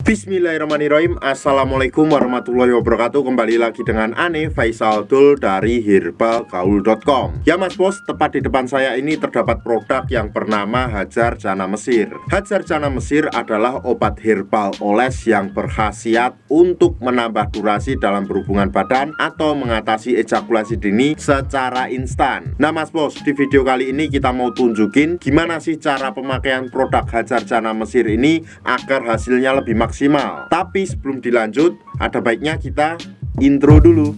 Bismillahirrahmanirrahim. Assalamualaikum warahmatullahi wabarakatuh. Kembali lagi dengan Ane Faisal Dul dari herbalgaul.com. Ya mas bos, tepat di depan saya ini terdapat produk yang bernama Hajar Jana Mesir. Hajar Jana Mesir adalah obat herbal oles yang berkhasiat untuk menambah durasi dalam berhubungan badan atau mengatasi ejakulasi dini secara instan. Nah mas bos, di video kali ini kita mau tunjukin gimana sih cara pemakaian produk Hajar Jana Mesir ini agar hasilnya lebih maksimal. Tapi sebelum dilanjut, ada baiknya kita intro dulu.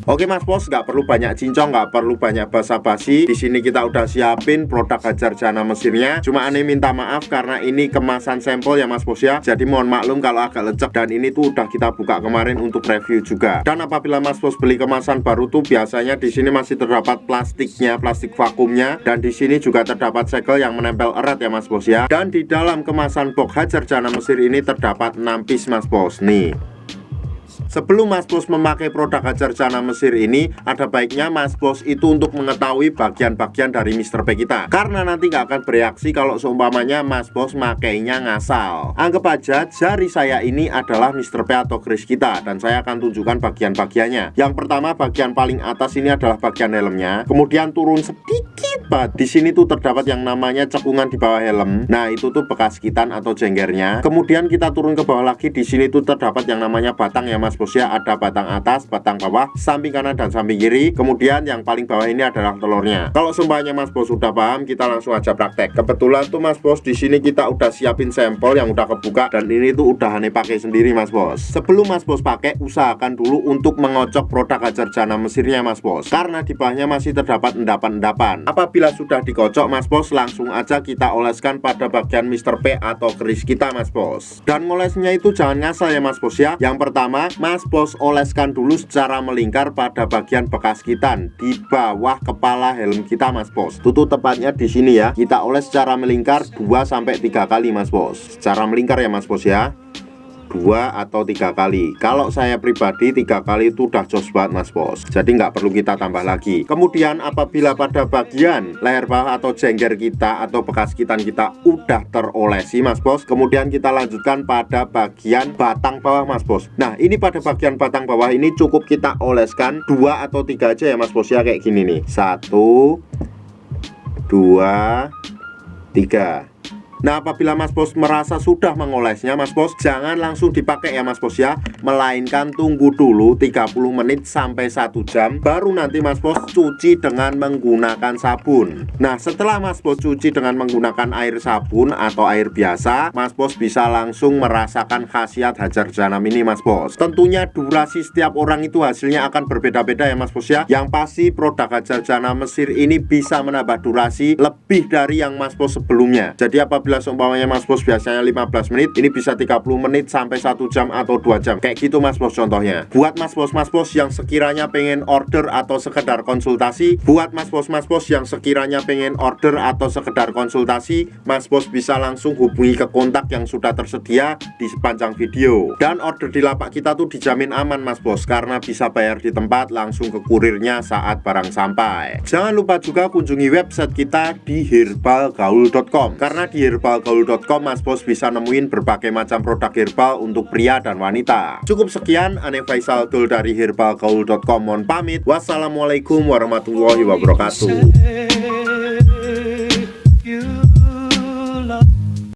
Oke mas bos, nggak perlu banyak cincong, nggak perlu banyak basa-basi. Di sini kita udah siapin produk Hajar Jana Mesirnya. Cuma Ane minta maaf karena ini kemasan sampel ya mas bos ya. Jadi mohon maklum kalau agak lecek, dan ini tuh udah kita buka kemarin untuk review juga. Dan apabila mas bos beli kemasan baru tuh biasanya di sini masih terdapat plastiknya, plastik vakumnya, dan di sini juga terdapat segel yang menempel erat ya mas bos ya. Dan di dalam kemasan box Hajar Jana Mesir ini terdapat 6 piece mas bos nih. Sebelum mas bos memakai produk Hajar Jana Mesir ini, ada baiknya mas bos itu untuk mengetahui bagian-bagian dari Mr. P kita, karena nanti nggak akan bereaksi kalau seumpamanya mas bos makainya ngasal. Anggap aja jari saya ini adalah Mr. P atau kris kita, dan saya akan tunjukkan bagian-bagiannya. Yang pertama, bagian paling atas ini adalah bagian helmnya, kemudian turun sedikit banget. Di sini tuh terdapat yang namanya cekungan di bawah helm. Nah itu tuh bekas gitan atau jenggernya. Kemudian kita turun ke bawah lagi, di sini tuh terdapat yang namanya batang ya mas bos ya. Ada batang atas, batang bawah, samping kanan dan samping kiri. Kemudian yang paling bawah ini adalah telurnya. Kalau semuanya mas bos sudah paham, kita langsung aja praktek. Kebetulan tuh mas bos di sini kita udah siapin sampel yang udah kebuka, dan ini tuh udah Ane pakai sendiri mas bos. Sebelum mas bos pakai, usahakan dulu untuk mengocok produk Hajar Jana Mesirnya mas bos, karena di bawahnya masih terdapat endapan-endapan. Apabila sudah dikocok mas bos, langsung aja kita oleskan pada bagian Mr. P atau keris kita mas bos. Dan ngolesnya itu jangan ngasal ya mas bos ya. Yang pertama, mas bos oleskan dulu secara melingkar pada bagian bekas gitan di bawah kepala helm kita mas bos. Itu tepatnya di sini ya. Kita oles secara melingkar 2-3 kali mas bos. Secara melingkar ya mas bos ya, 2 atau 3 kali. Kalau saya pribadi 3 kali itu udah jos banget mas bos, jadi nggak perlu kita tambah lagi. Kemudian apabila pada bagian leher bawah atau jengger kita atau bekas gitan kita udah terolesi mas bos, kemudian kita lanjutkan pada bagian batang bawah mas bos. Nah ini pada bagian batang bawah ini cukup kita oleskan 2 atau 3 aja ya mas bos ya, kayak gini nih, 1 2 3. Nah apabila mas bos merasa sudah mengolesnya mas bos, jangan langsung dipakai ya mas bos ya, melainkan tunggu dulu 30 menit sampai 1 jam, baru nanti mas bos cuci dengan menggunakan sabun. Nah setelah mas bos cuci dengan menggunakan air sabun atau air biasa, mas bos bisa langsung merasakan khasiat Hajar Jana ini mas bos. Tentunya durasi setiap orang itu hasilnya akan berbeda-beda ya mas bos ya. Yang pasti produk Hajar Jana Mesir ini bisa menambah durasi lebih dari yang mas bos sebelumnya. Jadi apabila seumpamanya mas bos biasanya 15 menit, ini bisa 30 menit sampai 1 jam atau 2 jam, kayak gitu mas bos contohnya. Buat mas bos yang sekiranya pengen order atau sekedar konsultasi, yang sekiranya pengen order atau sekedar konsultasi, mas bos bisa langsung hubungi ke kontak yang sudah tersedia di sepanjang video. Dan order di lapak kita tuh dijamin aman mas bos, karena bisa bayar di tempat langsung ke kurirnya saat barang sampai. Jangan lupa juga kunjungi website kita di herbalgaul.com, karena di herbalgaul.com mas bos bisa nemuin berbagai macam produk herbal untuk pria dan wanita. Cukup sekian, Ane Faisal Dul dari herbalgaul.com mohon pamit. Wassalamualaikum warahmatullahi wabarakatuh.